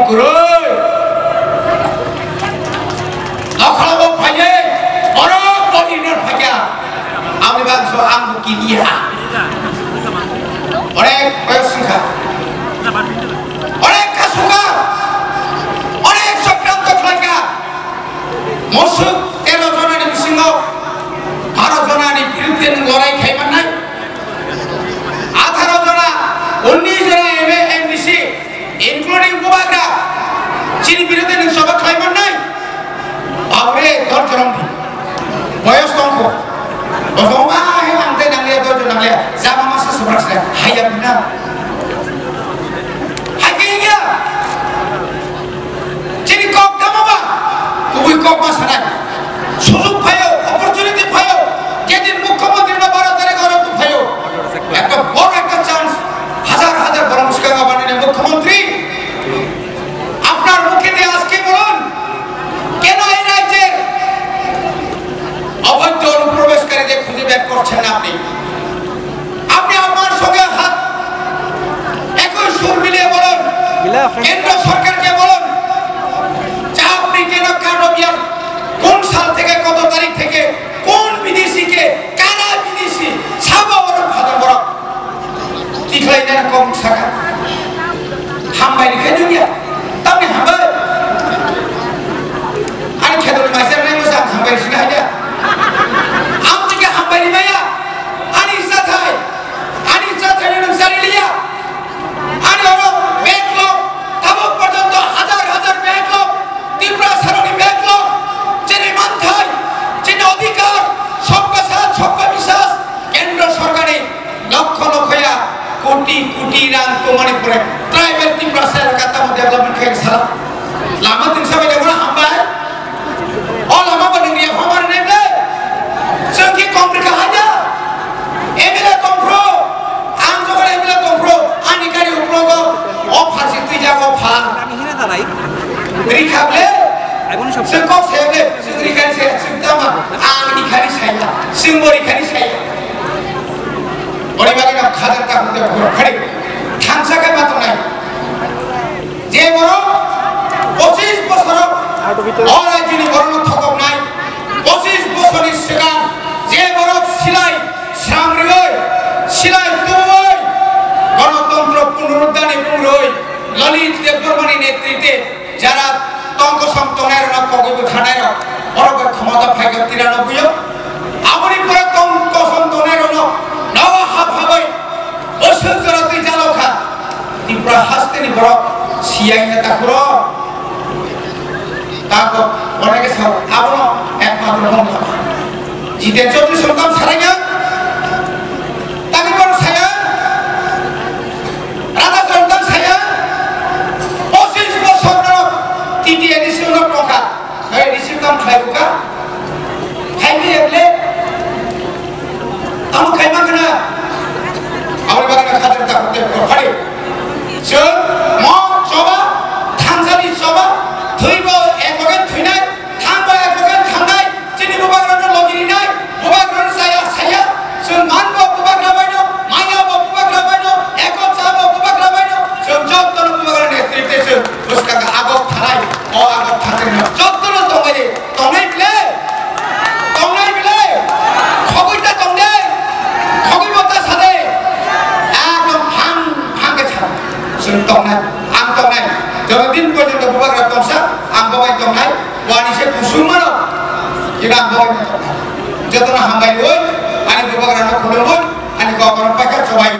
kuroi lokal pakai orang polimer pakai ami bangsa ambu kidia orang suka orang kasuka orang sokrant kelaka musuh 13 jana di singo 12 jana di biruddhe লড়াই খাইবার নাই 18 jana 19 jana MBC including Bubagra chini biruddhe ning soba খাইবার নাই বাবরে 10 জন বয়স কম বসমা হে আমতে নালিয়া 10 জন নালিয়া জামা মাসে সবরাসলে হাইয়া বিনা হাইয়া chini kok damaba তুই কক মাস নাই সুযোগ পায়ো অপরচুনিটি পায়ো যেদিন মুখ্যমন্ত্রী না 12 তারিখ আর তো পায়ো একটা বড় একটা চান্স হাজার হাজার বড় মুশকিল বানানে মুখ্যমন্ত্রী আপনার মুখে দিয়ে আজকে বলুন কেন এই রাজ্যের অবৈধ অনুপ্রবেশকারীদের খুঁজে বের করছেন আপনি আপনি আমার সঙ্গে হাত একই সুর মিলিয়ে বলুন কেন্দ্র সরকারকে বলুন যে আপনি কেন কারবিয়ার কোন সাল থেকে কত তারিখ থেকে কোন বিদেশিকে কারা বিদেশি সাবর ভাদা বড় তিখলাই না কম শাখা হামবাই রেখে দুনিয়া তবে হামবাই আর খেদর মাসের নাই মজা হামবাই শিখা যা আম থেকে হামবাই মায়া আনি ইজ্জত হয় নংসারি লিয়া আনি ওর ব্যাকলগ তাবক পর্যন্ত হাজার হাজার ব্যাকলগ তীব্রা সারণী ব্যাকলগ যিনি মানথায় যিনি অধিকার সবকা সাথ সবকা বিশ্বাস কেন্দ্র সরকারে লক্ষ লক্ষয়া কোটি কোটি রান তোমারে পড়ে ট্রাইবাল তীব্রা সার কাতা মধ্যে ডেভেলপমেন্ট খেয়ে সারা লামা তিন সবাই দেখো হামবাই ও লামা বনে নিয়ে ভাবার নেবে সঙ্গে কমপ্লিকা হাজা এমএলএ কমপ্রো আম জগরে এমএলএ কমপ্রো আনিকারি উপলগ অফাসি তুই যাবো ফা আমি হিনা Dalai রিখাবলে Sengkok saya le, sengrikan saya sengtama, angin kari saya, sengbori kari saya. Orang bagi nak khadar tak untuk orang kari, khansa kan batung naik. Je borong, 25 bosor, orang jini borong thokok naik, 25 bosor ni segan, je borong silai, samrioi, silai tuoi, গণতন্ত্র পুনরুদ্ধারে পুরোই ললিত দেববর্মণী নেতৃত্বে যারা তঙ্গ সন্তনের কগব খানায় বড় ক্ষমতা ফাইগা 93 আমরি পরে তঙ্গ সন্তনের নওয়াহা ভাবে অসুজরতি জালখা তীব্রা হাসতেনি বড় সিয়াই নেতা করো তাকো অনেকে সব আবনো একমাত্র বন্ধ জিতে 34 সন্তান ছাড়াইয়া তাকে বড় ছায়া রাধা সন্তান ছায়া 25 বছর তিতি এডিশন টাকা এই রিসিভ কাম খাইবুকা খাইবি একলে আম খাইবা কেনা আমার বাগানে খাদের তা করতে পারে সো ম সবা থানসানি সবা থইব একবারে থইনাই থানবা একবারে থানাই চিনি বুবাগ্রন লগিনি নাই বুবাগ্রন সায়া সায়া সো মানব বুবাগ্রা বাইনো মায়াব বুবাগ্রা বাইনো একত চাব বুবাগ্রা বাইনো সো যতন বুবাগ্রন নেতৃত্বে সো उसका আগক থানাই ও আগক থাকেন যতন তঙ্গাই তঙ্গাই প্লে খবরটা তঙ্গে খবর বতা সাথে একদম ভাঙে ছাড়া শুন তঙ্গাই আম তঙ্গাই যতদিন পর্যন্ত বুবাগ্রা তংসা আম বাবাই তঙ্গাই ওয়ানি সে কুসুমানো কিনা বাবাই যতন হাঙ্গাই ওই আনি বুবাগ্রা না খুলবো আনি গগন পাকা সবাই